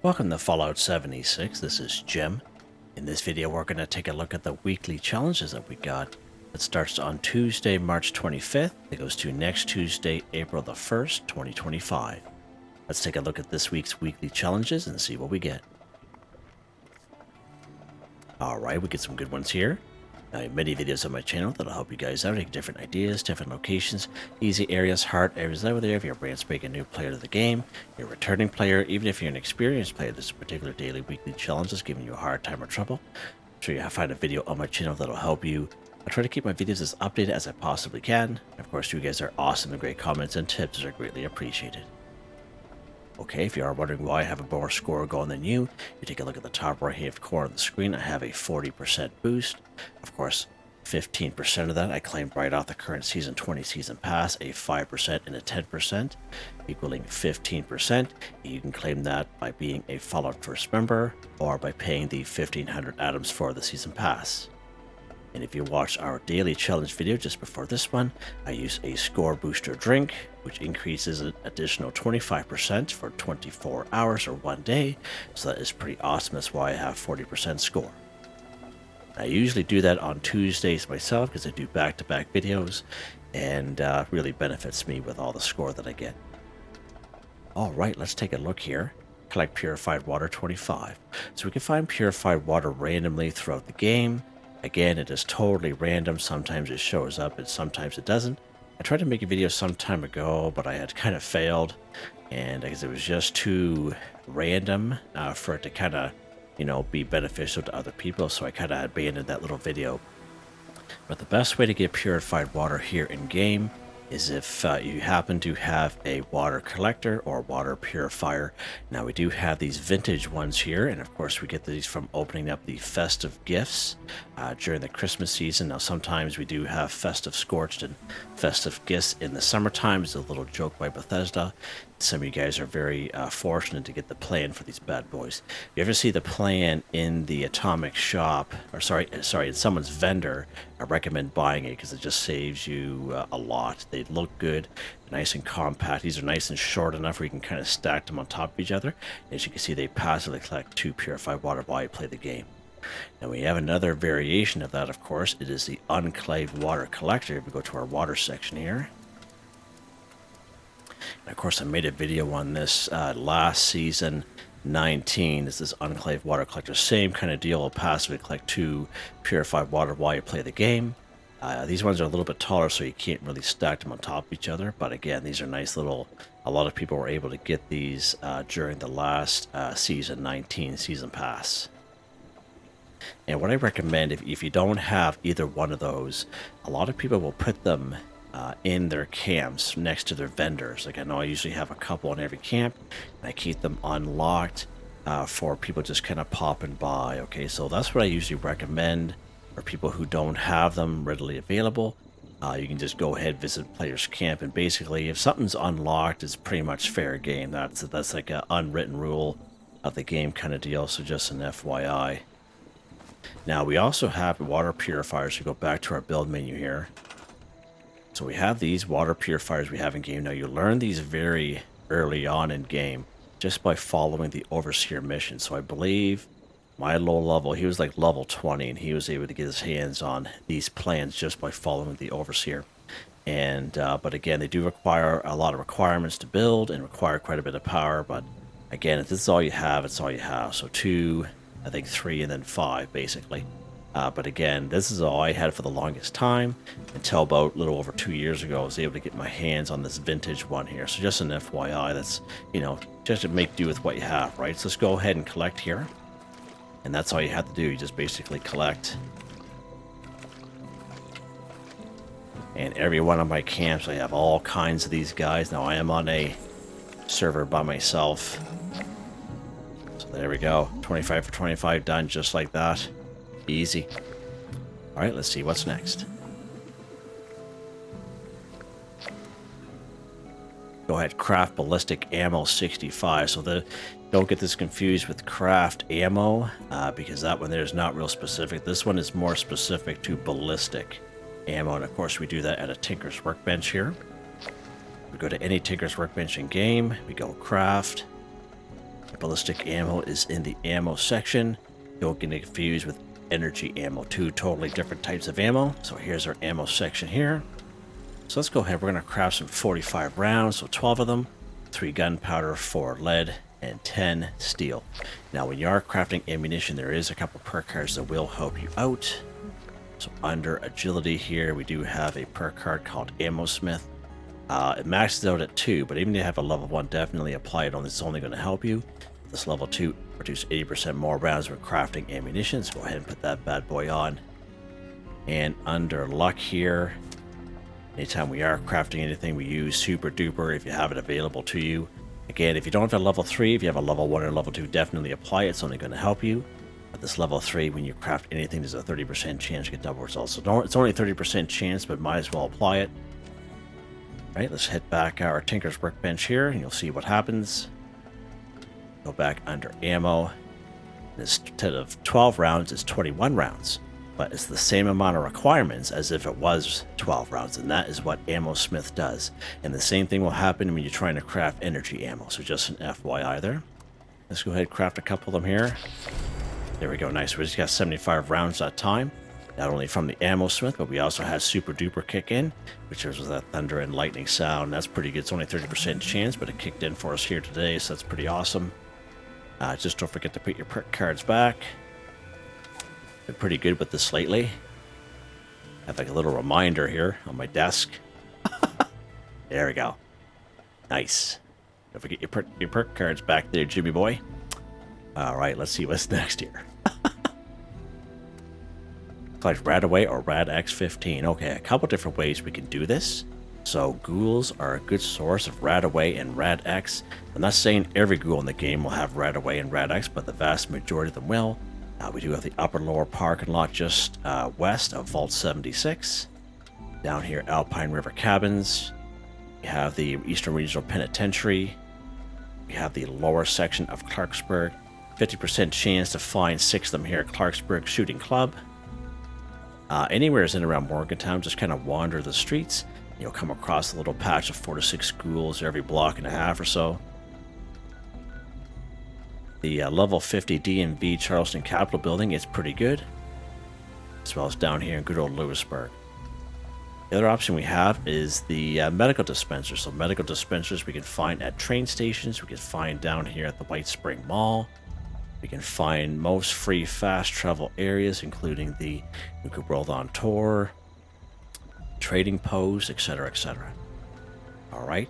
Welcome to Fallout 76, this is Jim. In this video we're going to take a look at the weekly challenges that we got. It starts on Tuesday, March 25th. It goes to next Tuesday, April the 1st, 2025. Let's take a look at this week's weekly challenges and see what we get. Alright, we get some good ones here. I have many videos on my channel that'll help you guys out, take different ideas, different locations, easy areas, hard areas over there. If you're a brand spanking new player to the game, you're a returning player, even if you're an experienced player, this particular daily, weekly challenge is giving you a hard time or trouble. I'm sure you'll find a video on my channel that'll help you. I try to keep my videos as updated as I possibly can. Of course, you guys are awesome and great comments and tips are greatly appreciated. Okay, if you are wondering why I have a more score going than you take a look at the top right hand corner of the screen. I have a 40% boost. Of course, 15% of that I claimed right off the current Season 20 Season Pass, a 5% and a 10%, equaling 15%. You can claim that by being a Fallout First member or by paying the 1,500 atoms for the Season Pass. And if you watched our daily challenge video just before this one, I use a score booster drink, which increases an additional 25% for 24 hours or 1 day. So that is pretty awesome. That's why I have 40% score. I usually do that on Tuesdays myself because I do back-to-back videos and really benefits me with all the score that I get. All right, let's take a look here. Collect Purified Water 25. So we can find Purified Water randomly throughout the game. Again, it is totally random. Sometimes it shows up and sometimes it doesn't. I tried to make a video some time ago, but I had kind of failed. And because it was just too random for it to kind of, be beneficial to other people. So I kind of abandoned that little video. But the best way to get purified water here in game is if you happen to have a water collector or water purifier. Now we do have these vintage ones here, and of course we get these from opening up the festive gifts during the Christmas season. Now sometimes we do have festive scorched and festive gifts in the summertime. It's a little joke by Bethesda. Some of you guys are very fortunate to get the plan for these bad boys. If you ever see the plan in the atomic shop, or sorry, in someone's vendor, I recommend buying it because it just saves you a lot. They look good, nice and compact. These are nice and short enough where you can kind of stack them on top of each other. As you can see, they passively collect 2 purified water while you play the game. Now we have another variation of that, of course. It is the unclaved water collector. If we go to our water section here. And of course, I made a video on this last season 19. This is unclaved water collector. Same kind of deal. Will passively collect 2 purified water while you play the game. These ones are a little bit taller, so you can't really stack them on top of each other. But again, these are nice little. A lot of people were able to get these during the last season 19 season pass. And what I recommend, if you don't have either one of those, a lot of people will put them in their camps next to their vendors. Like I know I usually have a couple in every camp, and I keep them unlocked for people just kind of popping by. Okay, so that's what I usually recommend for people who don't have them readily available. You can just go ahead, visit player's camp, and basically if something's unlocked, it's pretty much fair game. That's like an unwritten rule of the game kind of deal, so just an FYI. Now we also have water purifiers. We go back to our build menu here. So we have these water purifiers we have in game. Now you learn these very early on in game just by following the overseer mission. So I believe my low level, he was like level 20, and he was able to get his hands on these plans just by following the overseer. And but again, they do require a lot of requirements to build and require quite a bit of power. But again, if this is all you have, it's all you have. So 2, I think 3, and then 5 basically. But again, this is all I had for the longest time until about a little over 2 years ago. I was able to get my hands on this vintage one here. So just an FYI, that's, just to make do with what you have, right? So let's go ahead and collect here. And that's all you have to do. You just basically collect. And every one of my camps, I have all kinds of these guys. Now I am on a server by myself. So there we go. 25 for 25 done just like that. Easy. All right, let's see what's next. Go ahead, craft ballistic ammo 65. So don't get this confused with craft ammo because that one there is not real specific. This one is more specific to ballistic ammo, and of course we do that at a Tinker's Workbench here. We go to any Tinker's Workbench in game. We go craft. ballistic ammo is in the ammo section. Don't get confused with energy ammo, two totally different types of ammo. So here's our ammo section here. So let's go ahead. We're going to craft some 45 rounds, so 12 of them, 3 gunpowder, 4 lead, and 10 steel. Now, when you are crafting ammunition, there is a couple perk cards that will help you out. So under agility here, we do have a perk card called Ammo Smith. It maxes out at 2, but even if you have a level 1, definitely apply it on. It's only going to help you. This level 2 produce 80% more rounds when crafting ammunition. So go ahead and put that bad boy on. And under luck here, anytime we are crafting anything, we use Super Duper if you have it available to you. Again, if you don't have a level 3, if you have a level 1 or level 2, definitely apply it. It's only going to help you. But this level 3, when you craft anything, there's a 30% chance to get double results. So it's only a 30% chance, but might as well apply it. All right, let's hit back our Tinker's Workbench here, and you'll see what happens. Go back under ammo. Instead of 12 rounds, it's 21 rounds. But it's the same amount of requirements as if it was 12 rounds, and that is what Ammo Smith does. And the same thing will happen when you're trying to craft energy ammo. So just an FYI there. Let's go ahead and craft a couple of them here. There we go, nice. We just got 75 rounds that time. Not only from the Ammo Smith, but we also had Super Duper kick in, which was that thunder and lightning sound. That's pretty good. It's only 30% chance, but it kicked in for us here today, so that's pretty awesome. Just don't forget to put your perk cards back. Been pretty good with this lately. I have like a little reminder here on my desk. There we go. Nice. Don't forget your perk cards back there, Jimmy boy. All right, let's see what's next here. Like RadAway or Rad-X 15. Okay, a couple different ways we can do this. So ghouls are a good source of RadAway and Rad-X. I'm not saying every ghoul in the game will have RadAway and Rad-X, but the vast majority of them will. We do have the upper lower parking lot just west of Vault 76. Down here, Alpine River Cabins. We have the Eastern Regional Penitentiary. We have the lower section of Clarksburg. 50% chance to find 6 of them here at Clarksburg Shooting Club. Anywhere in and around Morgantown, just kind of wander the streets. You'll come across a little patch of 4 to 6 ghouls every block and a half or so. The level 50 DMV Charleston Capitol building is pretty good, as well as down here in good old Lewisburg. The other option we have is the medical dispensers. So medical dispensers we can find at train stations. We can find down here at the White Spring Mall. We can find most free fast travel areas, including the Nuka World on Tour, trading posts, etc., etc. All right.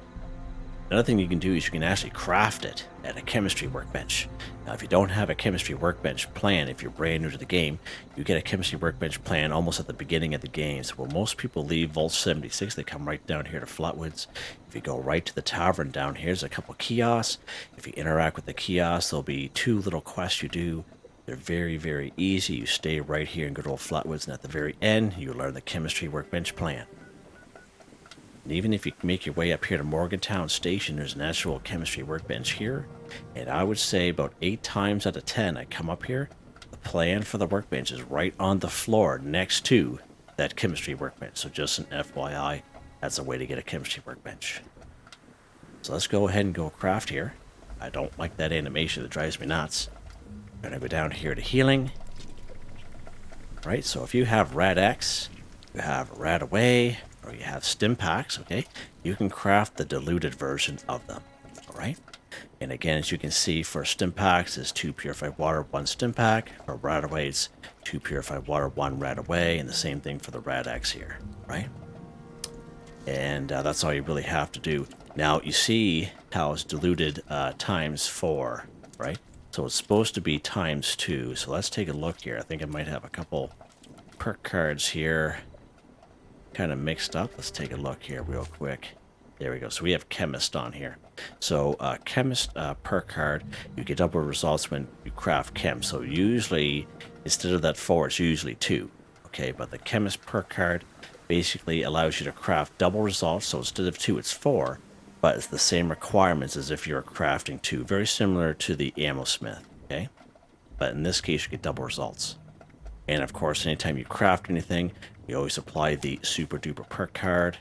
Another thing you can do is you can actually craft it at a chemistry workbench. Now, if you don't have a chemistry workbench plan, if you're brand new to the game, you get a chemistry workbench plan almost at the beginning of the game. So when most people leave Vault 76, they come right down here to Flatwoods. If you go right to the tavern down here, there's a couple kiosks. If you interact with the kiosks, there'll be 2 little quests you do. They're very, very easy. You stay right here in good old Flatwoods, and at the very end, you learn the chemistry workbench plan. And even if you make your way up here to Morgantown Station, there's an actual chemistry workbench here. And I would say about 8 times out of 10 I come up here, the plan for the workbench is right on the floor next to that chemistry workbench. So just an FYI, that's a way to get a chemistry workbench. So let's go ahead and go craft here. I don't like that animation, that drives me nuts. I'm going to go down here to healing. All right, so if you have Rad-X, you have RadAway, or you have stim packs, okay, you can craft the diluted version of them. All right. And again, as you can see, for stim packs, it's 2 purified water, 1 stim pack. For RadAway, it's 2 purified water, 1 RadAway, and the same thing for the Rad-X here, right? And that's all you really have to do. Now, you see how it's diluted times 4, right? So it's supposed to be times 2. So let's take a look here. I think I might have a couple perk cards here kind of mixed up. Let's take a look here real quick. There we go. So we have Chemist on here. So Chemist perk card, you get double results when you craft Chem. So usually, instead of that 4, it's usually 2. Okay, but the Chemist perk card basically allows you to craft double results. So instead of 2, it's 4. But it's the same requirements as if you're crafting 2. Very similar to the Ammo Smith. Okay, but in this case, you get double results. And of course, anytime you craft anything, you always apply the Super Duper perk card.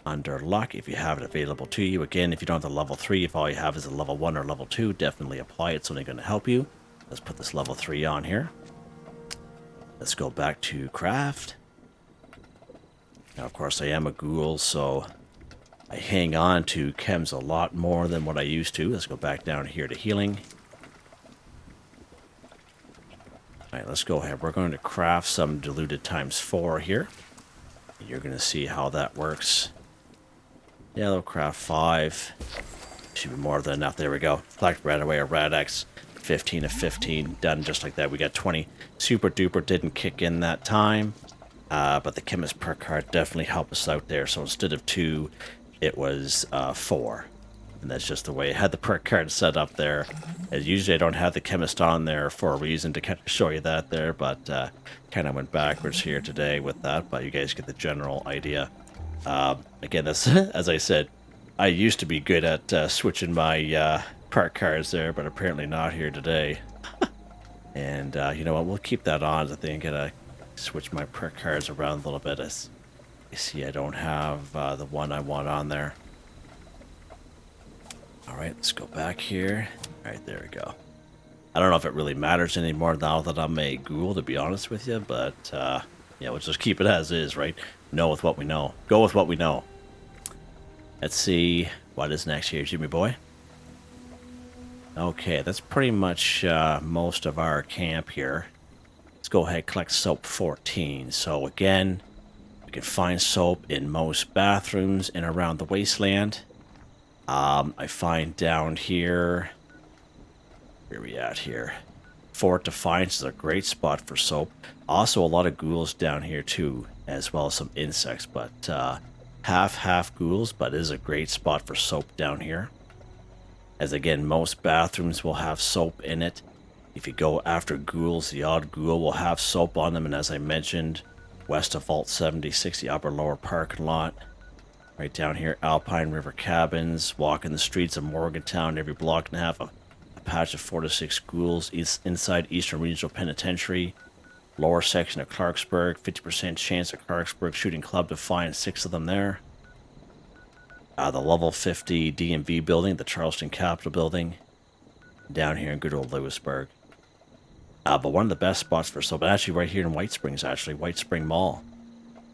under luck if you have it available to you. Again, if you don't have the level 3, if all you have is a level 1 or level 2, definitely apply it. It's only going to help you. Let's put this level 3 on here. Let's go back to craft. Now, of course, I am a ghoul, so I hang on to chems a lot more than what I used to. Let's go back down here to healing. All right, let's go ahead. We're going to craft some diluted ×4 here. You're going to see how that works. Yeah, they'll craft 5. Should be more than enough. There we go. Select RadAway or Rad-X. 15 of 15. Done just like that. We got 20. Super duper didn't kick in that time. But the chemist perk card definitely helped us out there. So instead of 2, it was 4. And that's just the way I had the perk card set up there. And usually I don't have the chemist on there for a reason to kind of show you that there. But kind of went backwards here today with that. But you guys get the general idea. Again, that's, as I said, I used to be good at switching my perk cards there, but apparently not here today. And you know what, we'll keep that on. I think I'm gonna switch my perk cards around a little bit. As you see, I don't have the one I want on there. Alright, let's go back here. Alright, there we go. I don't know if it really matters anymore now that I'm a ghoul, to be honest with you, but yeah, we'll just keep it as is, right? Know with what we know. Go with what we know. Let's see what is next here, Jimmy boy. Okay, that's pretty much most of our camp here. Let's go ahead and collect soap 14. So again, we can find soap in most bathrooms and around the wasteland. I find down here, where are we at here? Fort Defiance is a great spot for soap. Also a lot of ghouls down here too, as well as some insects, but half ghouls, but it is a great spot for soap down here. As again, most bathrooms will have soap in it. If you go after ghouls, the odd ghoul will have soap on them, and as I mentioned, west of Vault 76, the upper lower parking lot. Right down here, Alpine River Cabins, walking the streets of Morgantown, every block and a half, a patch of 4 to 6 ghouls inside Eastern Regional Penitentiary. Lower section of Clarksburg, 50% chance of Clarksburg shooting club to find 6 of them there. The level 50 DMV building, the Charleston Capitol building, down here in good old Lewisburg. But one of the best spots for soap, actually right here in White Springs, White Spring Mall.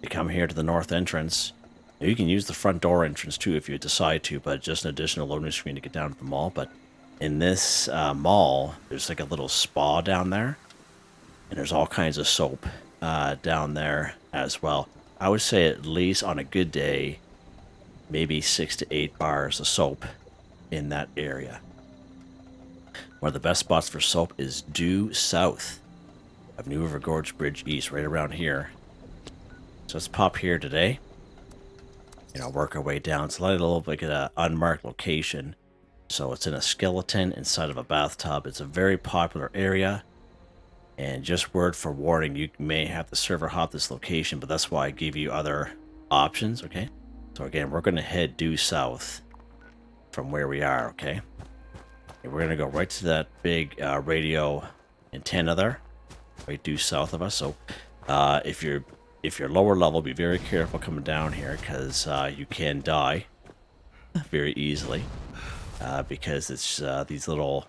You come here to the north entrance. You can use the front door entrance too if you decide to, but just an additional loading screen to get down to the mall. But in this mall, there's like a little spa down there, and there's all kinds of soap down there as well. I would say at least on a good day, maybe 6 to 8 bars of soap in that area. One of the best spots for soap is due south of New River Gorge Bridge East, right around here. So let's pop here today. You know, work our way down. It's a little bit like an unmarked location. So it's in a skeleton inside of a bathtub. It's a very popular area. And just word for warning, you may have to server hop this location, but that's why I give you other options, okay? So again, we're going to head due south from where we are, okay? And we're going to go right to that big radio antenna there, right due south of us. So if you're lower level, be very careful coming down here, because you can die very easily, because it's these little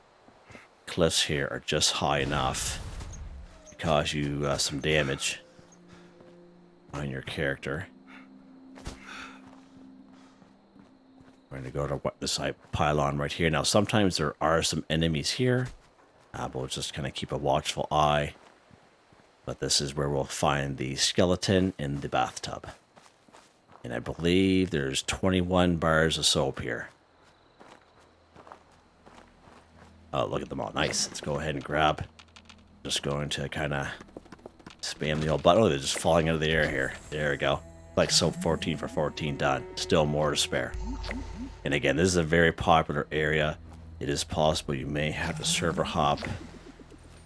cliffs here are just high enough to cause you some damage on your character. We're going to go to this pylon right here. Now, sometimes there are some enemies here, but we'll just kind of keep a watchful eye. But this is where we'll find the skeleton in the bathtub. And I believe there's 21 bars of soap here. Oh, look at them all. Nice. Let's go ahead and grab. Just going to kind of spam the old button. Oh, they're just falling out of the air here. There we go. Like soap 14 for 14 done. Still more to spare. And again, this is a very popular area. It is possible you may have to server hop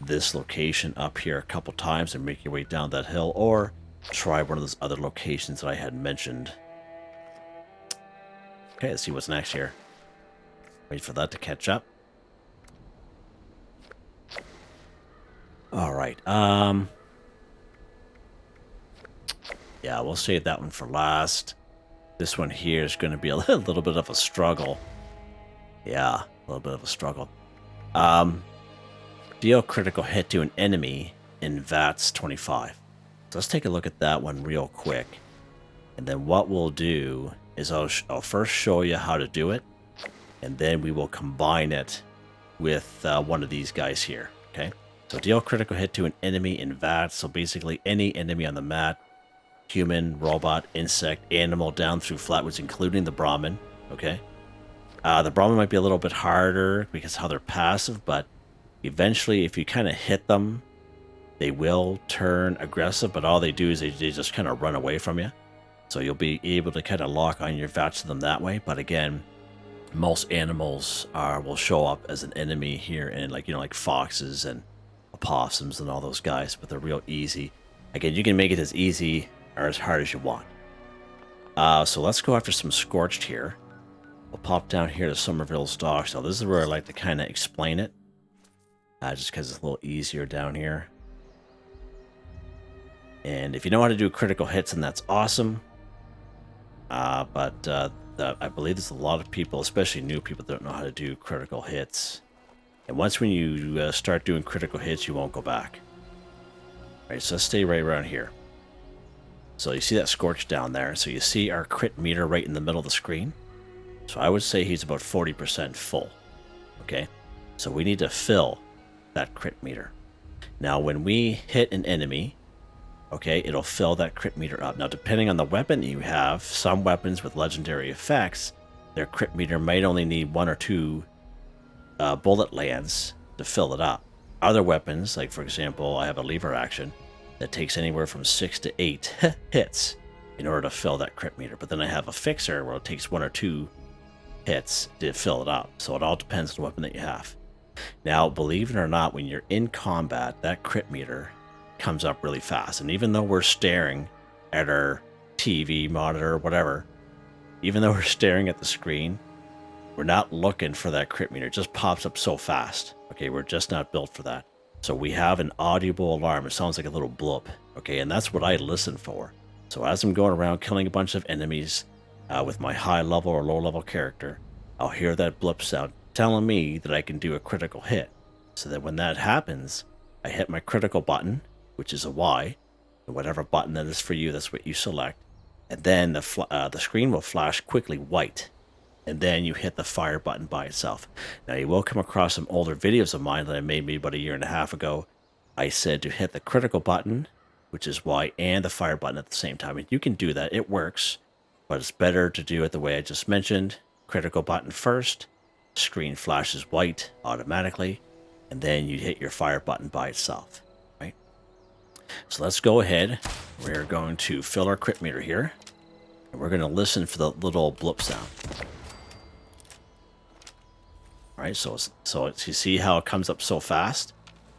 this location up here a couple times and make your way down that hill, or try one of those other locations that I had mentioned. Okay, let's see what's next here. Wait for that to catch up. All right. Yeah, we'll save that one for last. This one here is going to be a little bit of a struggle. Yeah, a little bit of a struggle. Deal critical hit to an enemy in Vats 25. So let's take a look at that one real quick. And then what we'll do is I'll first show you how to do it. And then we will combine it with one of these guys here. Okay. So deal critical hit to an enemy in Vats. So basically any enemy on the mat. Human, robot, insect, animal, down through flatwoods, including the Brahmin. Okay. The Brahmin might be a little bit harder because how they're passive, but eventually if you kind of hit them, they will turn aggressive, but all they do is they just kind of run away from you. So you'll be able to kind of lock on your Vats to them that way. But again, most animals will show up as an enemy here, and like foxes and opossums and all those guys, but they're real easy. Again, you can make it as easy or as hard as you want. So let's go after some Scorched here. We'll pop down here to Somerville's Dock. So this is where I like to kind of explain it. Just because it's a little easier down here. And if you know how to do critical hits, then that's awesome. But I believe there's a lot of people, especially new people, that don't know how to do critical hits. And once when you start doing critical hits, you won't go back. All right, so let's stay right around here. So you see that Scorch down there. So you see our crit meter right in the middle of the screen. So I would say he's about 40% full. Okay, so we need to fill that crit meter. Now when we hit an enemy, okay, it'll fill that crit meter up. Now depending on the weapon you have, some weapons with legendary effects, their crit meter might only need 1 or 2 bullet lands to fill it up. Other weapons, like for example, I have a lever action that takes anywhere from 6 to 8 hits in order to fill that crit meter. But then I have a fixer where it takes 1 or 2 hits to fill it up. So it all depends on the weapon that you have. Now, believe it or not, when you're in combat, that crit meter comes up really fast. And even though we're staring at our TV, monitor, whatever, even though we're staring at the screen, we're not looking for that crit meter. It just pops up so fast. Okay, we're just not built for that. So we have an audible alarm. It sounds like a little blip. Okay, and that's what I listen for. So as I'm going around killing a bunch of enemies with my high level or low level character, I'll hear that blip sound telling me that I can do a critical hit. So that when that happens, I hit my critical button, which is a Y, and whatever button that is for you, that's what you select. And then the screen will flash quickly white. And then you hit the fire button by itself. Now you will come across some older videos of mine that I made maybe about 1.5 years ago. I said to hit the critical button, which is Y, and the fire button at the same time. And you can do that. It works. But it's better to do it the way I just mentioned. Critical button first. Screen flashes white automatically. And then you hit your fire button by itself. Right? So let's go ahead. We're going to fill our crit meter here. And we're going to listen for the little blip sound. All right, so you see how it comes up so fast?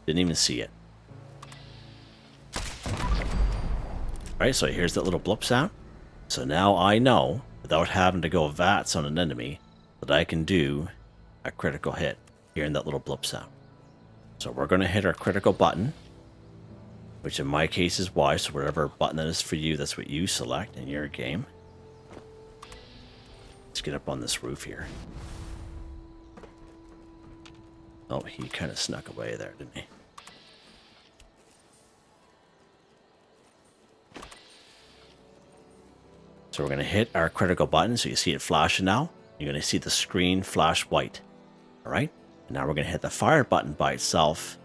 Didn't even see it. All right, so here's that little blip sound. So now I know, without having to go Vats on an enemy, that I can do a critical hit, hearing that little blip sound. So we're going to hit our critical button, which in my case is Y, so whatever button that is for you, that's what you select in your game. Let's get up on this roof here. Oh, he kind of snuck away there, didn't he? So we're going to hit our critical button. So you see it flashing now. You're going to see the screen flash white. All right. And now we're going to hit the fire button by itself.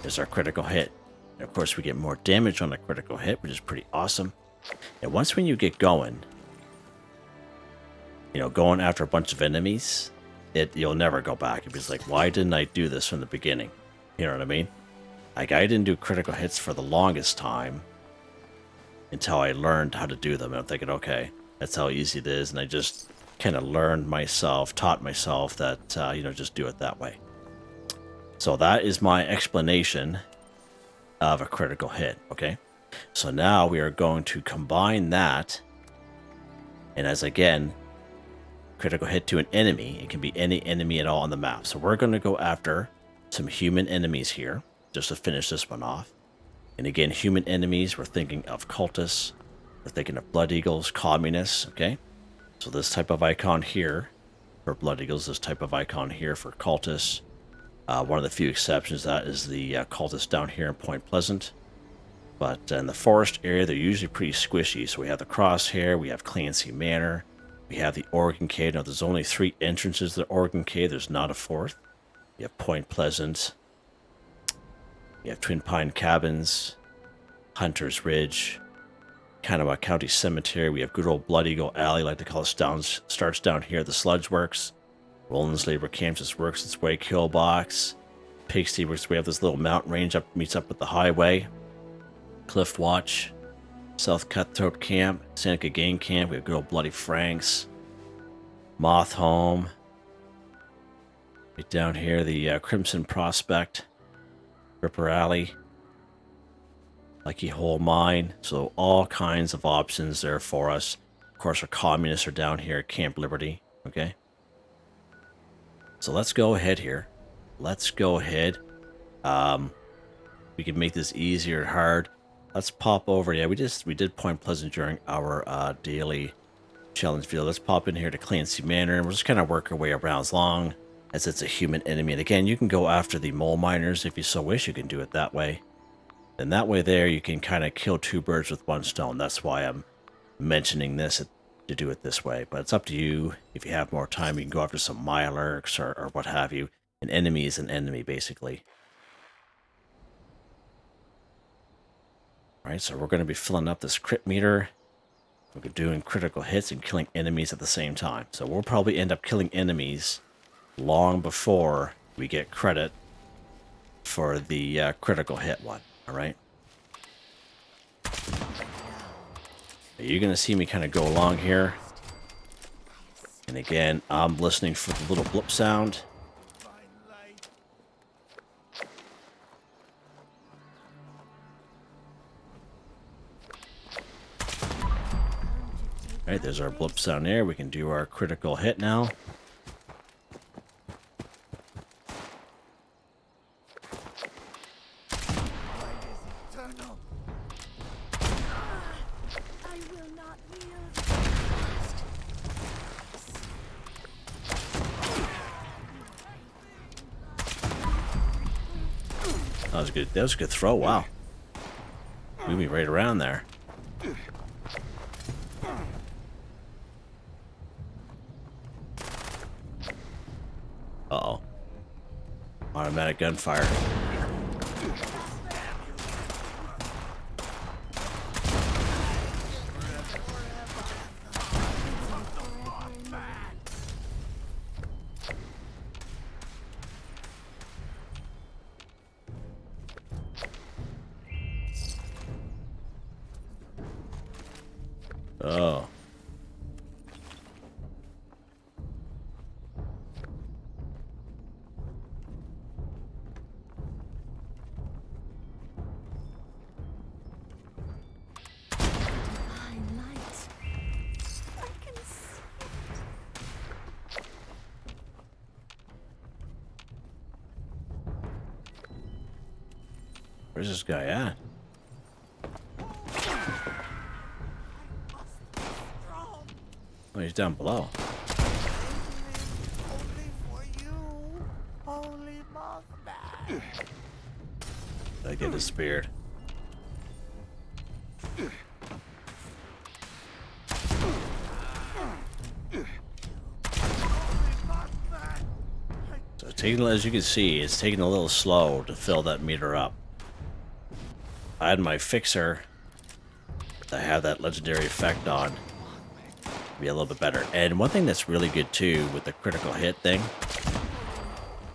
There's our critical hit. And of course, we get more damage on a critical hit, which is pretty awesome. And once when you get going, going after a bunch of enemies, you'll never go back. It'll be like, why didn't I do this from the beginning? You know what I mean? Like, I didn't do critical hits for the longest time until I learned how to do them. And I'm thinking, okay, that's how easy it is. And I just kind of taught myself that, just do it that way. So that is my explanation of a critical hit, okay? So now we are going to combine that. And as again, critical hit to an enemy. It can be any enemy at all on the map. So we're going to go after some human enemies here, just to finish this one off. And again, human enemies, we're thinking of cultists, We're thinking of Blood Eagles, Communists, okay? So this type of icon here for Blood Eagles, this type of icon here for Cultists. One of the few exceptions to that is the Cultists down here in Point Pleasant. But in the forest area, they're usually pretty squishy. So we have the Crosshair, we have Clancy Manor, we have the Oregon Cave. Now, there's only 3 entrances to the Oregon Cave. There's not a 4th. You have Point Pleasant. You have Twin Pine Cabins, Hunter's Ridge, Kanawha County Cemetery. We have good old Blood Eagle Alley, like they call it, starts down here. The Sludge Works. Roland's Labor Camp just works its way. Killbox. Pigsty Works. We have this little mountain range meets up with the highway. Cliff Watch. South Cutthroat Camp. Seneca Game Camp. We have good old Bloody Franks. Moth Home. Right down here, the Crimson Prospect. Ripper Alley. Lucky Hole Mine. So all kinds of options there for us. Of course, our communists are down here at Camp Liberty. Okay. So let's go ahead here. Let's go ahead. We can make this easier and hard. Let's pop over. Yeah, we did Point Pleasant during our daily challenge video. Let's pop in here to Clancy Manor, and we'll just kind of work our way around as long as it's a human enemy. And again, you can go after the mole miners if you so wish. You can do it that way. And that way there, you can kind of kill 2 birds with 1 stone. That's why I'm mentioning this, to do it this way. But it's up to you. If you have more time, you can go after some Mirelurks or what have you. An enemy is an enemy, basically. Alright, so we're going to be filling up this crit meter. We're doing critical hits and killing enemies at the same time. So we'll probably end up killing enemies long before we get credit for the critical hit one. Alright? You're going to see me kind of go along here. And again, I'm listening for the little blip sound. Alright, there's our blip sound there. We can do our critical hit now. That was good. That was a good throw. Wow. Moving right around there. Uh-oh. Automatic gunfire. Oh. Where's this guy at? Oh, he's down below. I get his speared. So taking, as you can see, it's taking a little slow to fill that meter up. I had my fixer that had that legendary effect on. Be a little bit better. And one thing that's really good too with the critical hit thing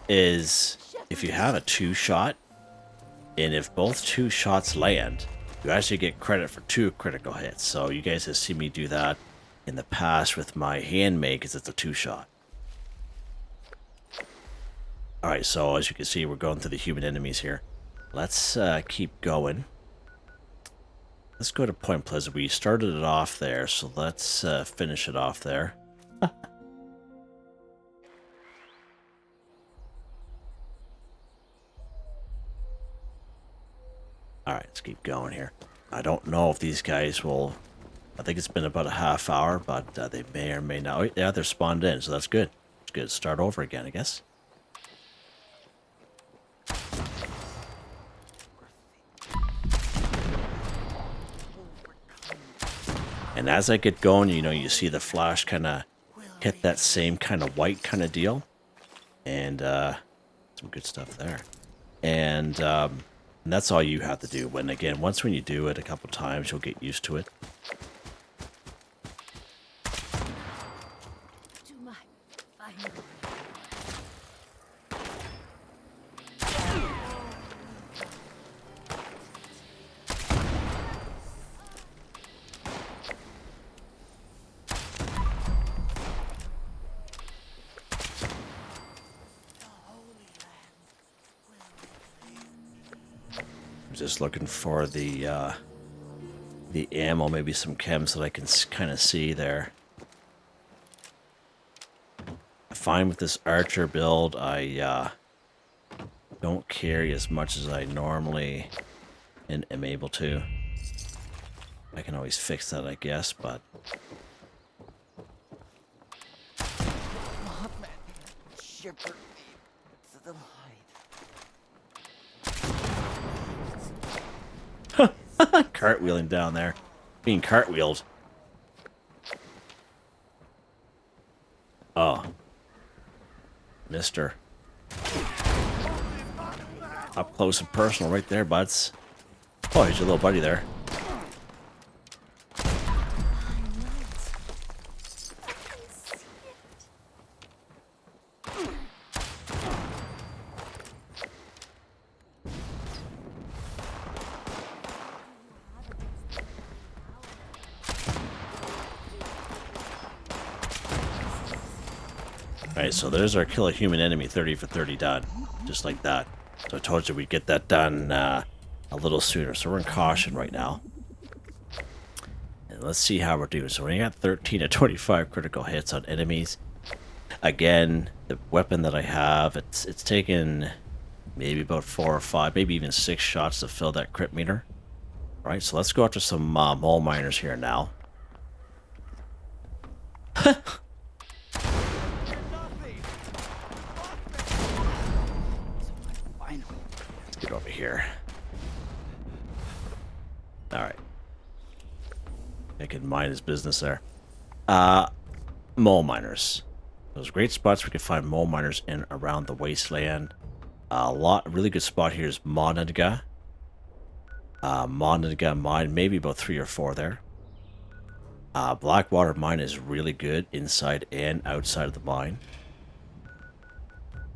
is if you have a 2-shot, and if both 2 shots land, you actually get credit for 2 critical hits. So you guys have seen me do that in the past with my handmade because it's a 2-shot. Alright, so as you can see, we're going through the human enemies here. Let's keep going. Let's go to Point Pleasant. We started it off there, so let's finish it off there. Alright, let's keep going here. I don't know if these guys will I think it's been about a half hour, but they may or may not. Oh, yeah, they're spawned in, so that's good. It's good. Start over again, I guess. And as I get going, you know, you see the flash kind of hit that same kind of white kind of deal. And some good stuff there. And that's all you have to do. When you do it a couple times, you'll get used to it. Just looking for the ammo, maybe some chems that I can kind of see there. I find with this archer build, I don't carry as much as I normally am able to. I can always fix that, I guess, but... Cartwheeling down there. Being cartwheeled. Oh. Mister. Up close and personal right there, buds. Oh, here's your little buddy there. Alright, so there's our kill a human enemy, 30 for 30 done. Just like that. So I told you we'd get that done a little sooner. So we're in caution right now. And let's see how we're doing. So we got 13 to 25 critical hits on enemies. Again, the weapon that I have, it's taken maybe about 4 or 5, maybe even 6 shots to fill that crit meter. Alright, so let's go after some mole miners here now. Get over here. Alright. I can mind his business there. Mole miners. Those great spots we can find mole miners in around the wasteland. A really good spot here is Monadga. Monadga mine, maybe about 3 or 4 there. Blackwater mine is really good inside and outside of the mine.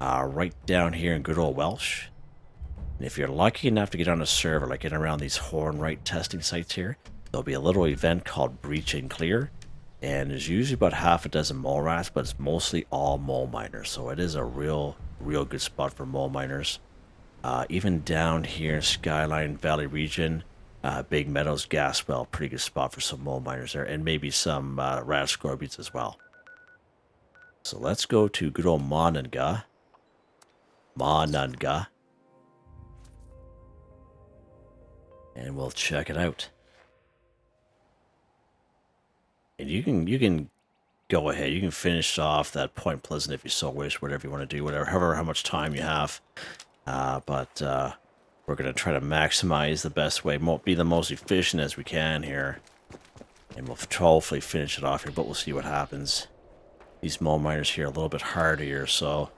Right down here in good old Welsh. And if you're lucky enough to get on a server, like in around these Hornwright testing sites here, there'll be a little event called Breach and Clear. And there's usually about half a dozen mole rats, but it's mostly all mole miners. So it is a real good spot for mole miners. Even down here in Skyline Valley region, Big Meadows gas well, pretty good spot for some mole miners there. And maybe some rat scorpions as well. So let's go to good old Monadga. And we'll check it out. And you can go ahead. You can finish off that Point Pleasant if you so wish, whatever you want to do, how much time you have. But we're going to try to maximize the best way, be the most efficient as we can here. And we'll hopefully finish it off here, but we'll see what happens. These mole miners here are a little bit harder here, so...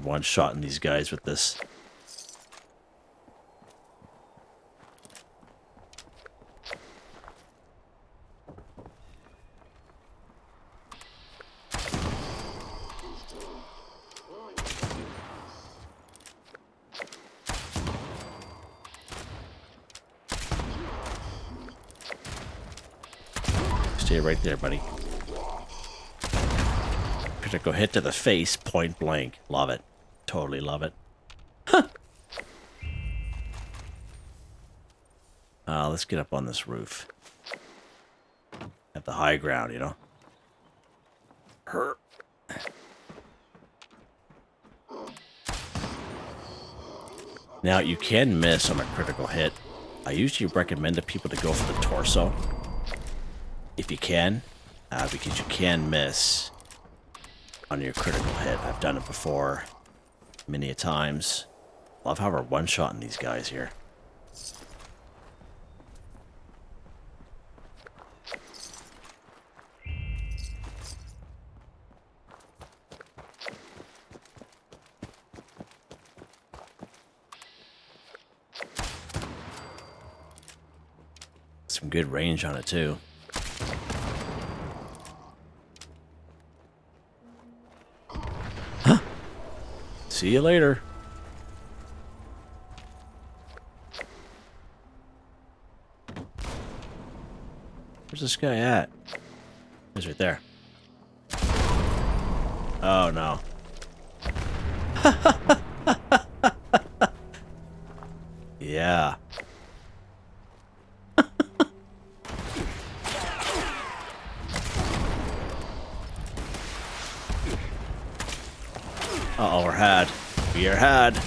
one shot in these guys with this. Stay right there, buddy. Critical hit to the face, point blank. Love it. Totally love it. Huh. Let's get up on this roof. At the high ground, you know. Now, you can miss on a critical hit. I usually recommend to people to go for the torso, if you can, because you can miss on your critical hit. I've done it before many a times. Love how we're one-shotting these guys here. Some good range on it too. Huh? See you later. Where's this guy at? He's right there. Oh no. Yeah. Uh-oh, we're had. We are had.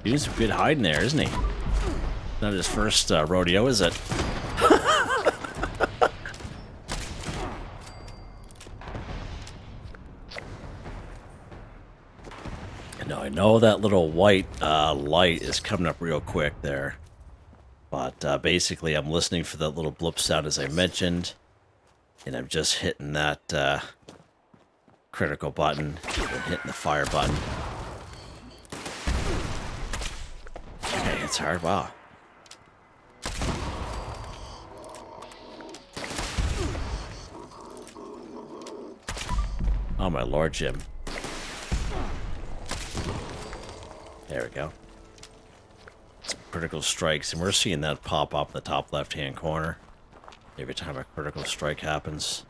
He's some good hiding there, isn't he? Not his first rodeo, is it? Now, I know that little white light is coming up real quick there. But basically, I'm listening for that little blip sound as I mentioned. And I'm just hitting that critical button and hitting the fire button. Okay, it's hard. Wow. Oh my lord, Jim. There we go. Some critical strikes, and we're seeing that pop up in the top left-hand corner every time a critical strike happens.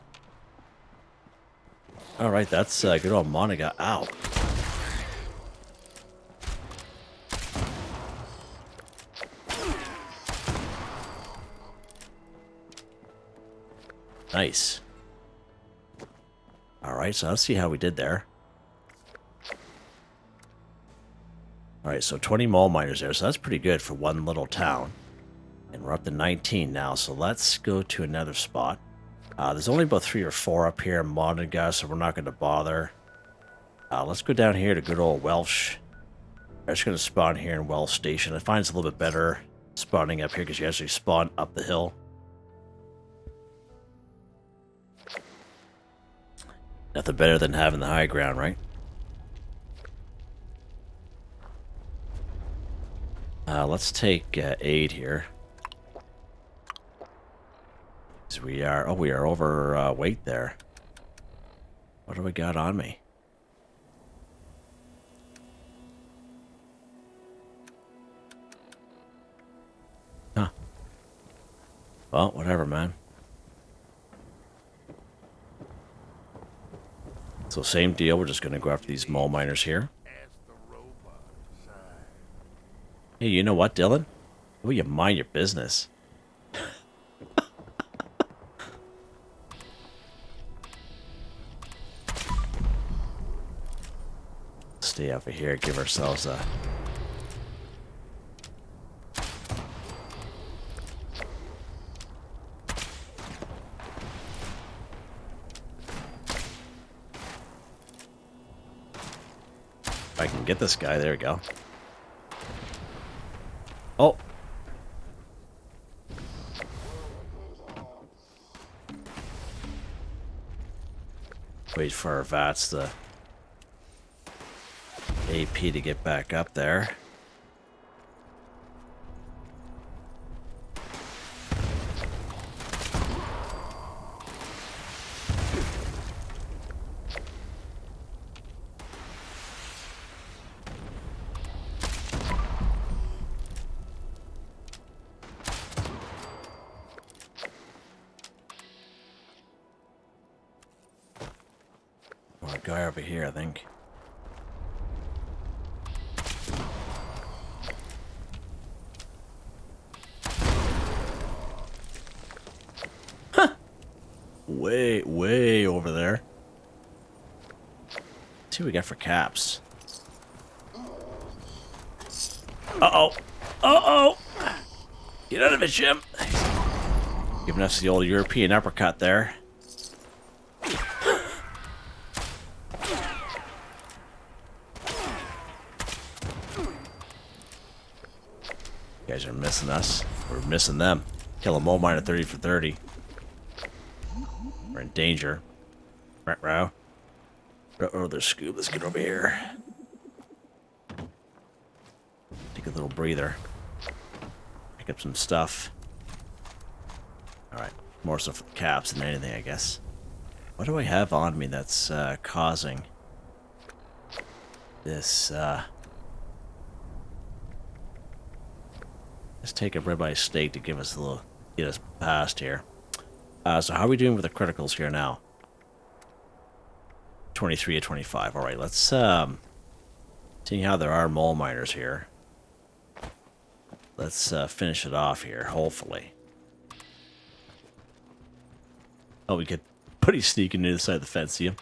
Alright, that's good old Monica. Ow. Nice. Alright, so let's see how we did there. Alright, so 20 mole miners there, so that's pretty good for one little town. And we're up to 19 now, so let's go to another spot. There's only about 3 or 4 up here in Monica, so we're not going to bother. Let's go down here to good old Welsh. I'm just going to spawn here in Welsh Station. I find it's a little bit better spawning up here because you actually spawn up the hill. Nothing better than having the high ground, right? Let's take aid here. So we are over weight there. What do we got on me? Huh. Well, whatever, man. So same deal, we're just going to go after these mole miners here. Hey, you know what, Dylan? Will you mind your business? Stay over here, give ourselves a... If I can get this guy, there we go. Oh. Wait for our Vats, the AP to get back up there. A guy over here, I think. way over there. Let's see what we got for caps. Uh-oh. Uh-oh. Get out of it, Jim. Giving us the old European uppercut there. You guys are missing us. We're missing them. Kill a mole miner 30 for 30. We're in danger. Row. Oh, there's Scoob. Let's get over here. Take a little breather. Pick up some stuff. Alright. More stuff for the caps than anything, I guess. What do I have on me that's causing this? Let's take a ribeye steak to give us a little, get us past here. So how are we doing with the criticals here now? 23 to 25. All right, let's see how there are mole miners here. Let's finish it off here, hopefully. Oh, we get pretty sneaking into the side of the fence, see him?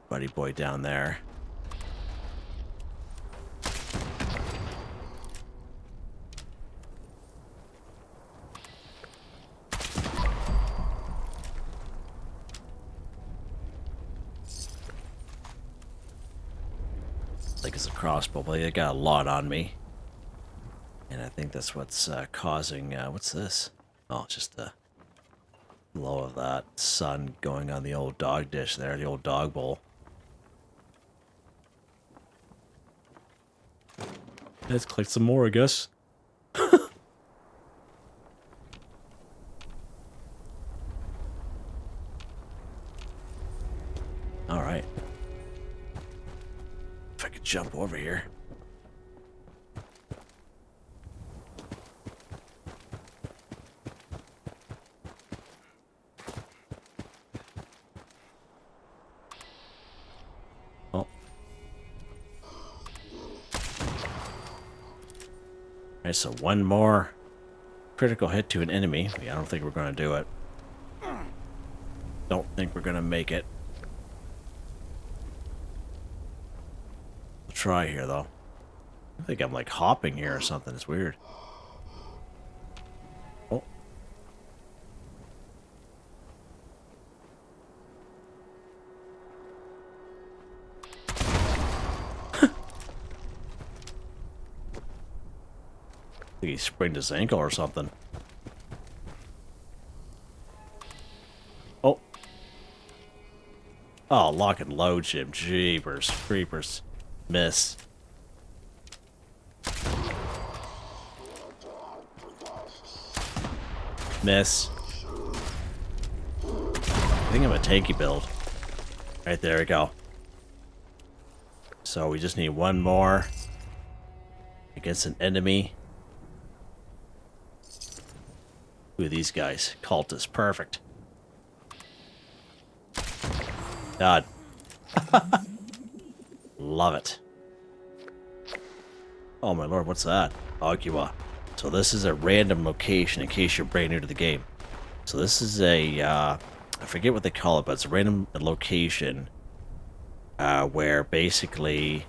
Buddy boy down there. Like it's a crossbow, but I got a lot on me. And I think that's what's causing, what's this? Oh, it's just the glow of that sun going on the old dog dish there, the old dog bowl. Let's collect some more, I guess. Alright. If I could jump over here. Alright, so one more critical hit to an enemy. I don't think we're going to do it. Don't think we're going to make it. We'll try here, though. I think I'm like hopping here or something. It's weird. Oh. I think he sprained his ankle or something. Oh. Oh, lock and load, Jim. Jeepers. Creepers. Miss. Miss. I think I'm a tanky build. Right, there we go. So we just need one more against an enemy. Who are these guys? Cultists. Perfect. God. Love it. Oh my lord, what's that? Agua. So this is a random location in case you're brand new to the game. So this is a, I forget what they call it, but it's a random location where basically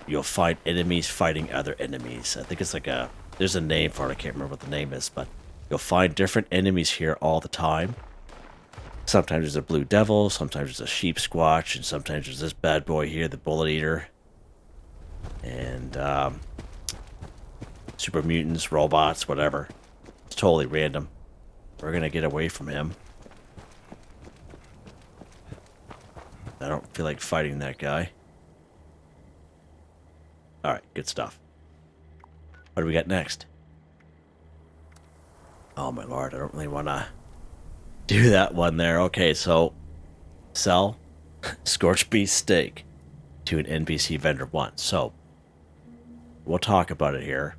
you'll find enemies fighting other enemies. I think it's like a, there's a name for it, I can't remember what the name is, but you'll find different enemies here all the time. Sometimes there's a blue devil, sometimes there's a sheep squatch, and sometimes there's this bad boy here, the bullet eater. And super mutants, robots, whatever. It's totally random. We're gonna get away from him. I don't feel like fighting that guy. Alright, good stuff. What do we got next? Oh my lord, I don't really want to do that one there. Okay, so sell Scorchbeast steak to an NPC vendor 1. So we'll talk about it here.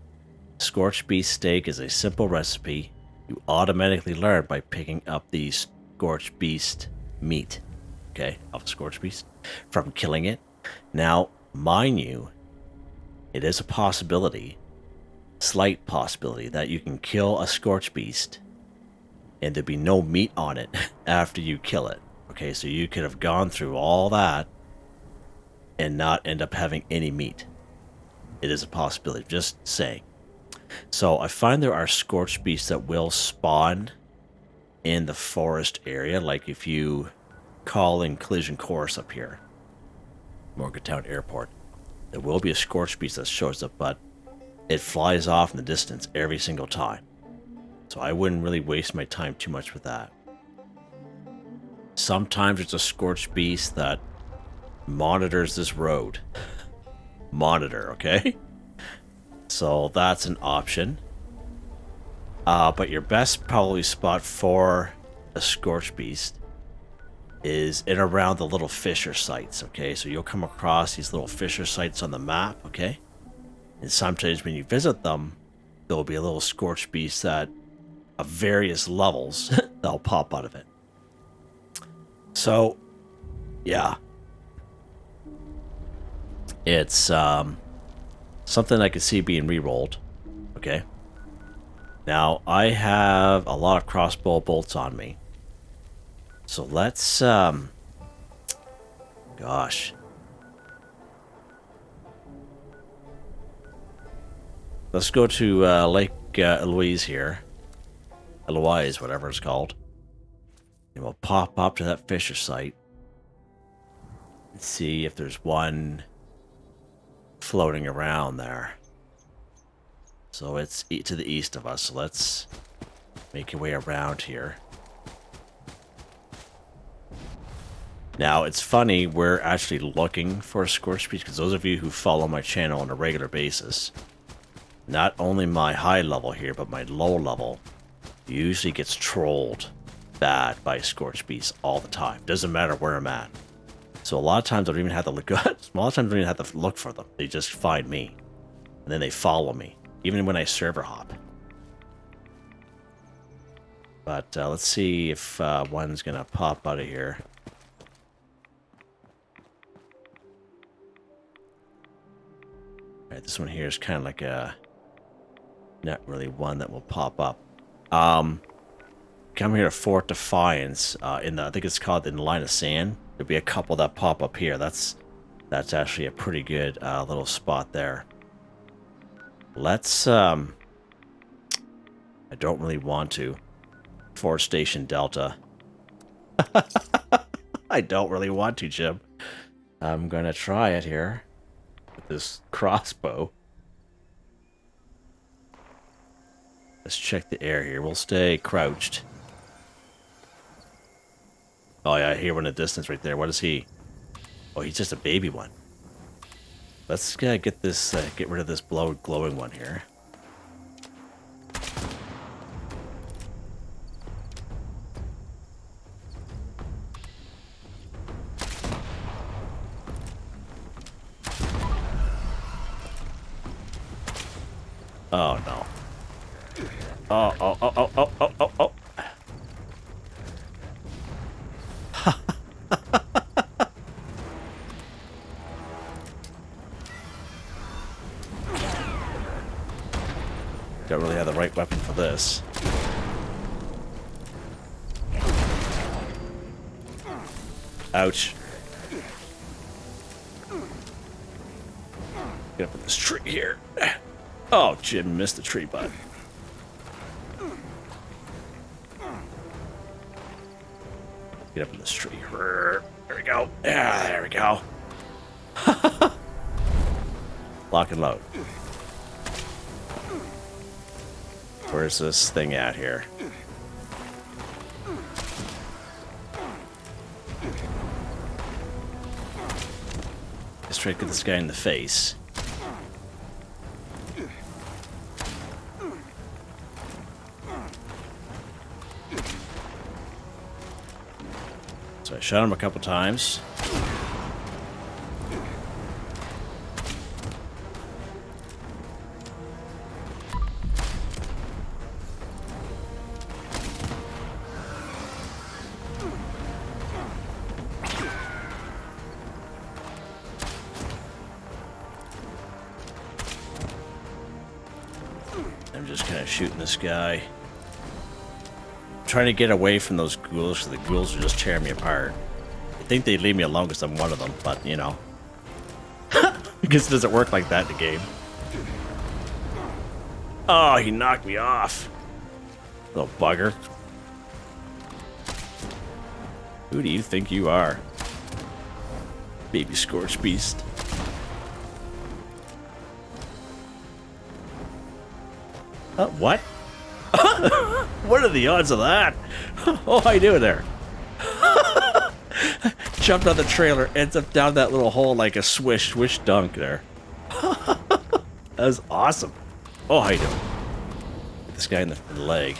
Scorchbeast steak is a simple recipe you automatically learn by picking up the Scorchbeast meat. Okay, off the Scorchbeast from killing it. Now, mind you, it is a possibility slight possibility that you can kill a Scorchbeast and there'd be no meat on it after you kill it. Okay, so you could have gone through all that and not end up having any meat. It is a possibility, just saying. So I find there are Scorchbeasts that will spawn in the forest area, like if you call in Collision Course up here, Morgantown Airport. There will be a Scorchbeast that shows up, but it flies off in the distance every single time. So I wouldn't really waste my time too much with that. Sometimes it's a Scorchbeast that monitors this road. Monitor, okay? So that's an option. But your best probably spot for a Scorchbeast is in around the little fissure sites, okay? So you'll come across these little fissure sites on the map, okay? And sometimes when you visit them, there'll be a little Scorchbeast that of various levels that'll pop out of it. So, yeah. It's something I could see being re-rolled, okay? Now, I have a lot of crossbow bolts on me. So let's, gosh. Let's go to Lake Eloise here. Eloise, whatever it's called. And we'll pop up to that fissure site. And see if there's one floating around there. So it's to the east of us. So let's make our way around here. Now, it's funny, we're actually looking for a Scorchbeast, because those of you who follow my channel on a regular basis, not only my high level here, but my low level usually gets trolled bad by Scorchbeasts all the time. Doesn't matter where I'm at. So a lot of times I don't even have to look. A lot of times I don't even have to look for them. They just find me, and then they follow me, even when I server hop. But let's see if one's gonna pop out of here. All right, this one here is kind of like a not really one that will pop up. Come here to Fort Defiance in the, I think it's called in the Line of Sand. There'll be a couple that pop up here. That's actually a pretty good little spot there. Let's I don't really want to. Fort Station Delta. I don't really want to, Jim. I'm gonna try it here with this crossbow. Let's check the air here. We'll stay crouched. Oh yeah, I hear one in the distance right there. What is he? Oh, he's just a baby one. Let's get this, get rid of this glowing one here. Oh no. Oh, oh, oh, oh, oh, oh, oh, oh. Don't really have the right weapon for this. Ouch. Get up in this tree here. Oh, Jim missed the tree butt. Get up in this tree. There we go. Yeah, there we go. Lock and load. Where's this thing at here? Let's try to get this guy in the face. So I shot him a couple times. I'm just kind of shooting this guy. Trying to get away from those ghouls, because the ghouls are just tearing me apart. I think they'd leave me alone because I'm one of them, but you know. Because it doesn't work like that in the game. Oh, he knocked me off. Little bugger. Who do you think you are? Baby Scorchbeast. What? What are the odds of that? Oh, how you doing there? Jumped on the trailer, ends up down that little hole like a swish dunk there. That was awesome. Oh, how you doing? Get this guy in the leg.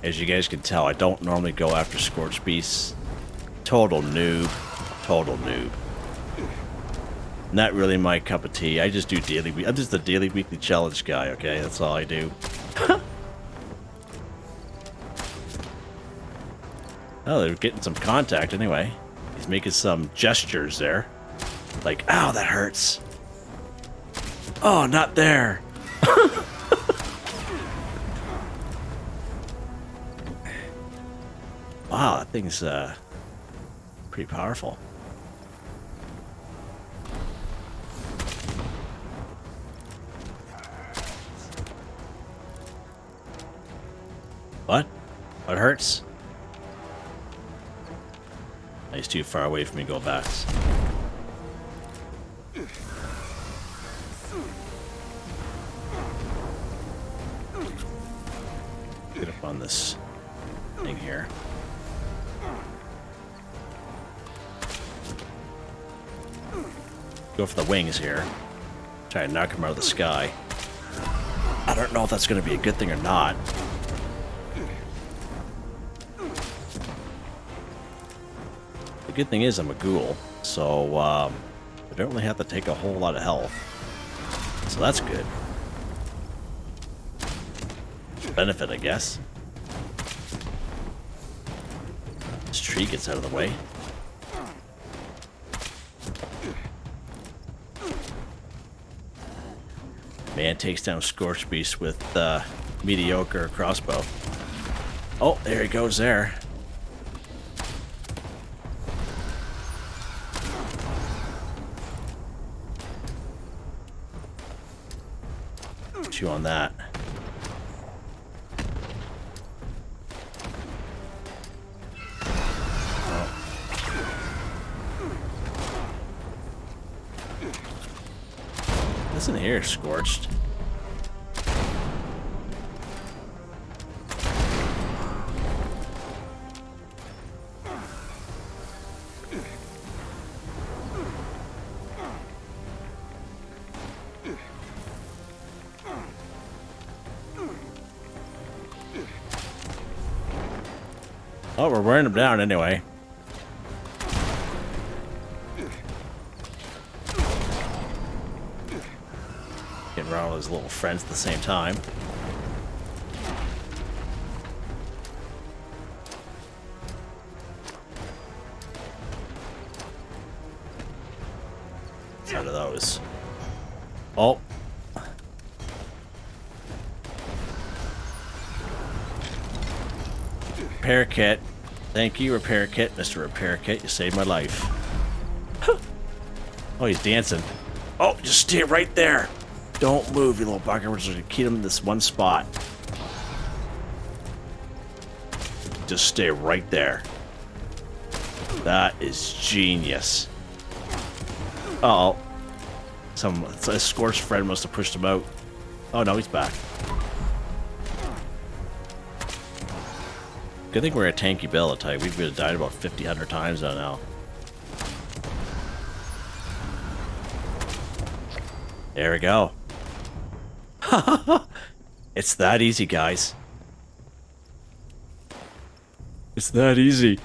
As you guys can tell, I don't normally go after Scorchbeasts. Total noob. Total noob. Not really my cup of tea. I just do daily. I'm just a daily, weekly challenge guy, okay? That's all I do. Oh, they're getting some contact anyway. He's making some gestures there. Like, ow, that hurts. Oh, not there. Wow, that thing's pretty powerful. What? What hurts? He's too far away from me to go Vats. Get up on this thing here. Go for the wings here. Try to knock him out of the sky. I don't know if that's going to be a good thing or not. The good thing is I'm a ghoul, so I don't really have to take a whole lot of health. So that's good. Benefit, I guess. This tree gets out of the way. Man takes down Scorchbeast with mediocre crossbow. Oh, there he goes there. You on that. Oh. Listen here, Scorched. Oh, we're wearing him down anyway. Getting around with his little friends at the same time. Out of those. Oh. Repair kit. Thank you, repair kit, Mr. Repair Kit. You saved my life. Oh, he's dancing. Oh, just stay right there. Don't move, you little bugger. We're just gonna keep him in this one spot. Just stay right there. That is genius. Uh oh. A Scorched friend must have pushed him out. Oh no, he's back. Good thing we're a tanky Bella type. We've been died about 100 times by now. There we go. It's that easy, guys. It's that easy.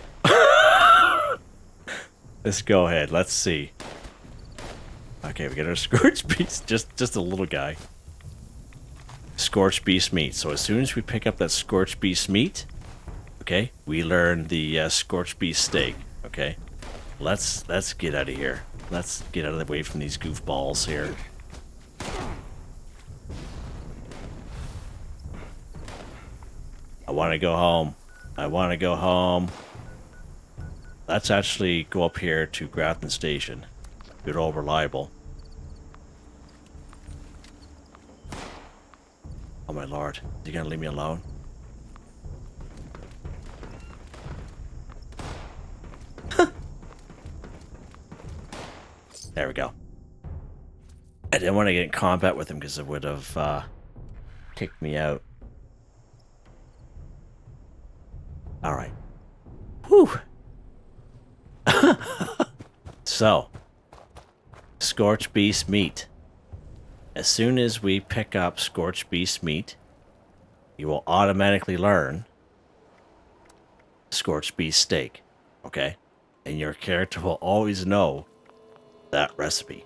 Let's go ahead. Let's see. Okay, we get our Scorchbeast. Just a little guy. Scorchbeast meat. So as soon as we pick up that Scorchbeast meat, okay, we learn the Scorchbeast steak. Okay. let's get out of here. Let's get out of the way from these goofballs here. I want to go home. I want to go home. Let's actually go up here to Grafton Station. Good old Reliable. Oh my lord. Is he gonna leave me alone? There we go. I didn't want to get in combat with him because it would have kicked me out. Alright. Whew. So, Scorchbeast meat. As soon as we pick up Scorchbeast meat, you will automatically learn Scorchbeast steak. Okay? And your character will always know that recipe.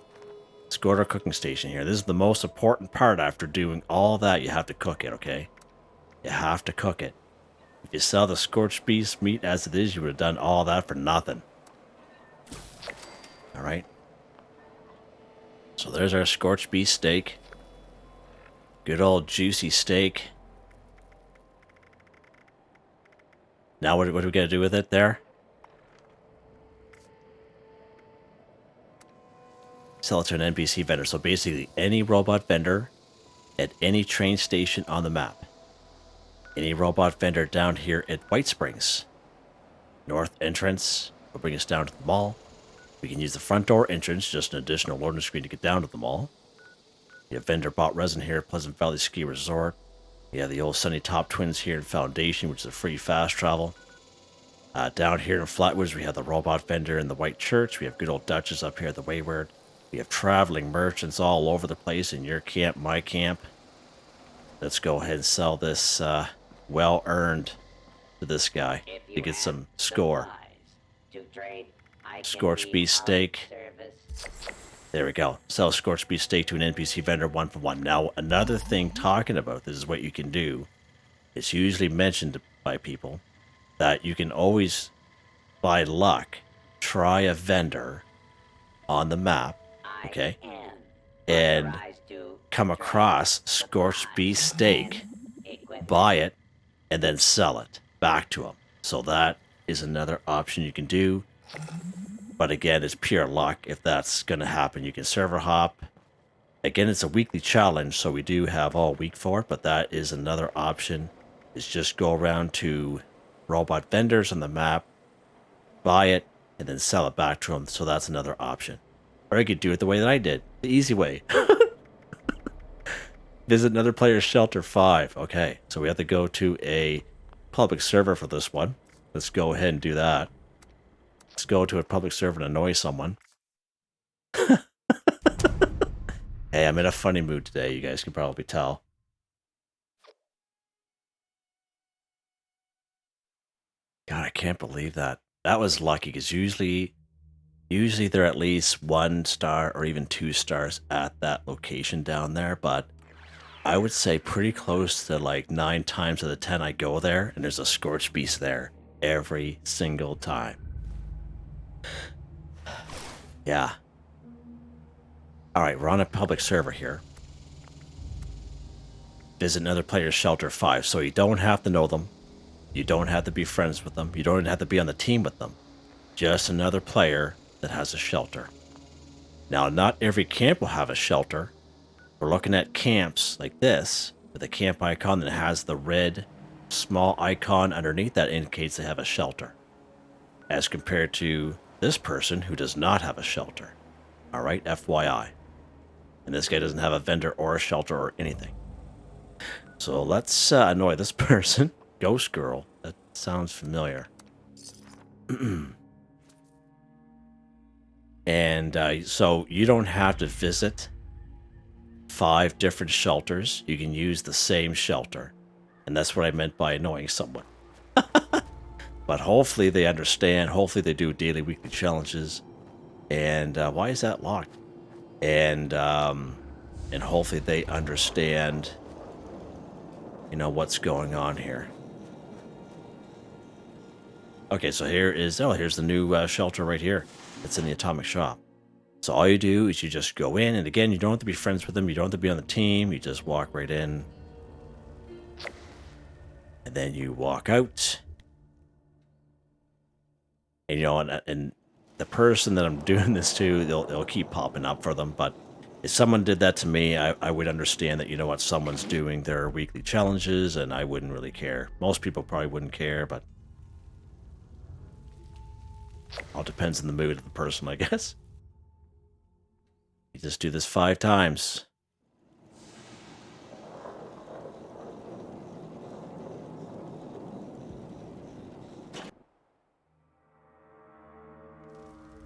Let's go to our cooking station here. This is the most important part. After doing all that, you have to cook it, okay? You have to cook it. If you sell the Scorchbeast meat as it is, you would have done all that for nothing. Alright. So there's our Scorchbeast steak. Good old juicy steak. Now what are we going to do with it there? Sell it to an NPC vendor. So basically any robot vendor at any train station on the map. Any robot vendor down here at White Springs. North entrance will bring us down to the mall. We can use the front door entrance, just an additional loading screen to get down to the mall. You have vendor bought resin here at Pleasant Valley Ski Resort. You have the old Sunny Top Twins here in Foundation, which is a free fast travel. Down here in Flatwoods, we have the robot vendor in the White Church. We have good old Duchess up here at the Wayward. We have traveling merchants all over the place in your camp, my camp. Let's go ahead and sell this well-earned to this guy to get some score. Scorchbeast steak. There we go. Sell Scorchbeast steak to an NPC vendor 1 for 1. Now, another thing talking about this is what you can do. It's usually mentioned by people that you can always, by luck, try a vendor on the map, okay, and come across Scorchbeast steak, buy it, and then sell it back to them. So that is another option you can do. But again, it's pure luck if that's going to happen. You can server hop. Again, it's a weekly challenge, so we do have all week for it, but that is another option. Is just go around to robot vendors on the map, buy it, and then sell it back to them. So that's another option. Or I could do it the way that I did. The easy way. Visit another player's shelter 5. Okay, so we have to go to a public server for this one. Let's go ahead and do that. Let's go to a public server and annoy someone. Hey, I'm in a funny mood today, you guys can probably tell. God, I can't believe that. That was lucky, because usually they're at least 1 star or even 2 stars at that location down there, but I would say pretty close to like 9 times out of 10 I go there, and there's a Scorchbeast there every single time. Yeah. Alright, we're on a public server here. Visit another player's shelter 5, so you don't have to know them. You don't have to be friends with them. You don't even have to be on the team with them. Just another player that has a shelter. Now, not every camp will have a shelter. We're looking at camps like this, with a camp icon that has the red small icon underneath that indicates they have a shelter. As compared to this person who does not have a shelter. Alright, FYI. And this guy doesn't have a vendor or a shelter or anything. So let's annoy this person. Ghost Girl. That sounds familiar. And so you don't have to visit 5 different shelters. You can use the same shelter. And that's what I meant by annoying someone. But hopefully they understand. Hopefully they do daily, weekly challenges. And why is that locked? And hopefully they understand, you know, what's going on here. Okay, so here is, oh, here's the new shelter right here. It's in the Atomic Shop. So all you do is you just go in, and again, you don't have to be friends with them. You don't have to be on the team. You just walk right in. And then you walk out. And, you know, and the person that I'm doing this to, they'll keep popping up for them. But if someone did that to me, I would understand that, you know what, someone's doing their weekly challenges, and I wouldn't really care. Most people probably wouldn't care, but all depends on the mood of the person, I guess. You just do this 5 times.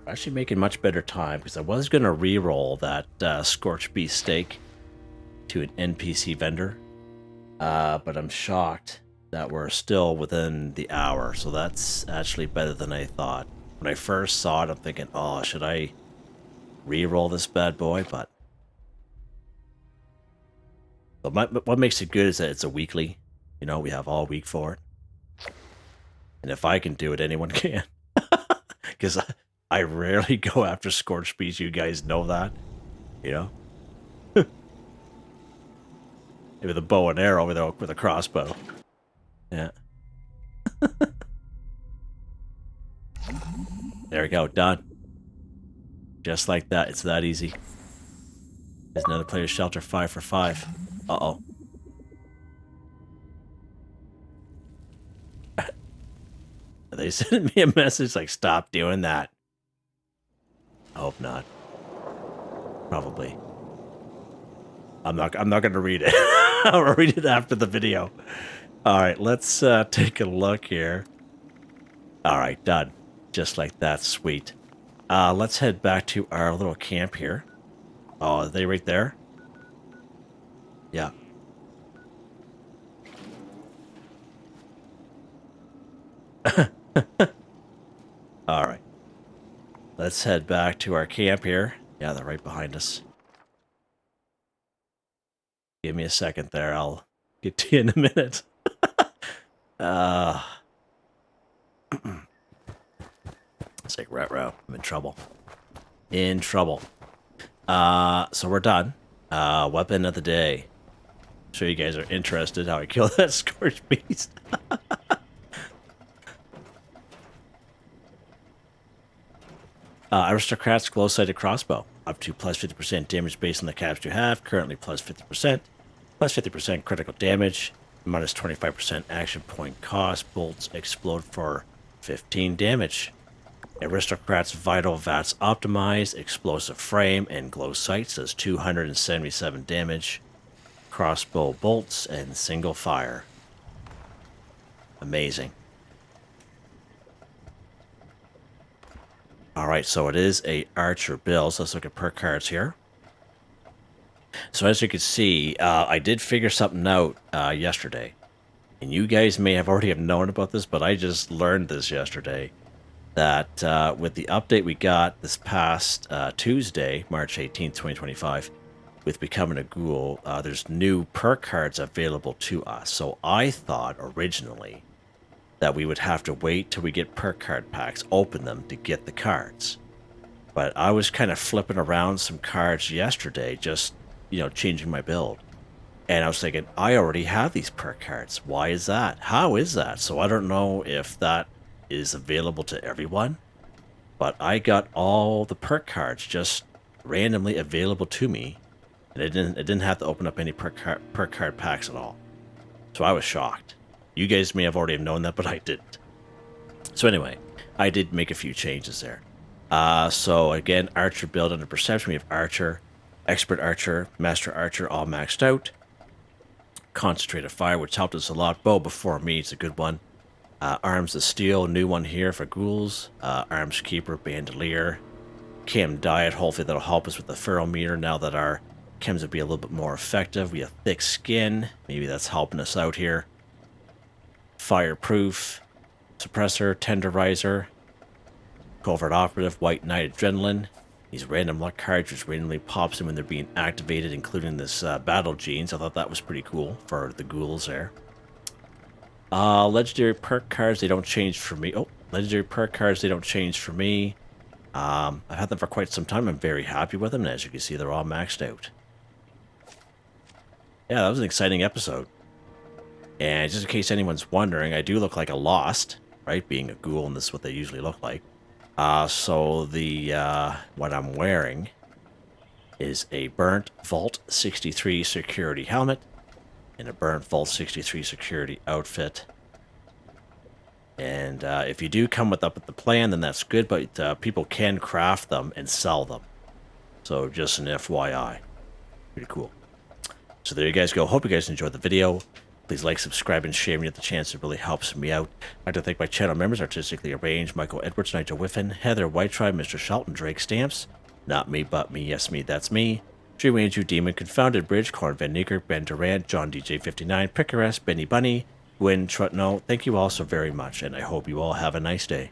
Actually making much better time, because I was going to re-roll that Scorchbeast steak to an NPC vendor. But I'm shocked that we're still within the hour, so that's actually better than I thought. When I first saw it, I'm thinking, oh, should I re-roll this bad boy? But what makes it good is that it's a weekly. You know, we have all week for it. And if I can do it, anyone can. Because I rarely go after Scorchbeast. You guys know that, you know? With a bow and arrow with a crossbow. Yeah. There we go, done. Just like that, it's that easy. There's another player's shelter, 5 for 5. Uh-oh. They sent me a message like, stop doing that. I hope not. Probably. I'm not gonna read it. I'll read it after the video. Alright, let's take a look here. Alright, done. Just like that, sweet. Let's head back to our little camp here. Oh, are they right there? Yeah. Alright. Let's head back to our camp here. Yeah, they're right behind us. Give me a second there. I'll get to you in a minute. It's like, ruh-roh, I'm in trouble. In trouble. So we're done. Weapon of the day. I'm sure you guys are interested how I killed that Scorchbeast. Aristocrat's glow-sighted crossbow. Up to plus 50% damage based on the caps you have. Currently plus 50%. Plus 50% critical damage. Minus 25% action point cost. Bolts explode for 15 damage. Aristocrat's Vital Vats optimized. Explosive frame and glow sights does 277 damage. Crossbow bolts and single fire. Amazing. Alright, so it is a archer build, so let's look at perk cards here. So as you can see, I did figure something out yesterday. And you guys may have already have known about this, but I just learned this yesterday. That with the update we got this past Tuesday, March 18th, 2025, with Becoming a Ghoul, there's new perk cards available to us. So I thought originally that we would have to wait till we get perk card packs, open them to get the cards. But I was kind of flipping around some cards yesterday, just, you know, changing my build. And I was thinking, I already have these perk cards. Why is that? How is that? So I don't know if that is available to everyone. But I got all the perk cards just randomly available to me. And it didn't have to open up any perk card packs at all. So I was shocked. You guys may have already known that, but I didn't. So anyway, I did make a few changes there. So again, Archer build under Perception. We have Archer, Expert Archer, Master Archer, all maxed out. Concentrated Fire, which helped us a lot. Bow before me, it's a good one. Arms of Steel, new one here for ghouls. Arms Keeper, Bandolier. Chem Diet, hopefully that'll help us with the Ferrometer now that our chems will be a little bit more effective. We have Thick Skin, maybe that's helping us out here. Fireproof, Suppressor, Tenderizer, Covert Operative, White Knight Adrenaline. These random luck cards which randomly pops in when they're being activated, including this Battle Genes. I thought that was pretty cool for the ghouls there. Legendary perk cards, they don't change for me. Oh, Legendary perk cards, they don't change for me. I've had them for quite some time. I'm very happy with them, and as you can see, they're all maxed out. Yeah, that was an exciting episode. And just in case anyone's wondering, I do look like a Lost, right? Being a ghoul, and this is what they usually look like. So the what I'm wearing is a burnt Vault 63 security helmet and a burnt Vault 63 security outfit. And if you do come up with the plan, then that's good, but people can craft them and sell them. So just an FYI. Pretty cool. So there you guys go. Hope you guys enjoyed the video. Please like, subscribe, and share when you get the chance. It really helps me out. I'd like to thank my channel members, Artistically Arranged, Michael Edwards, Nigel Wiffen, Heather, Whitetribe, Mr. Shelton, Drake Stamps, Not Me But Me Yes Me That's Me, Dream Angel Demon, Confoundedbridge, Corne van Niekerk, Ben Durant, John DJ59, Pickeres, Benny Bunny, Gwen Trutno. Thank you all so very much, and I hope you all have a nice day.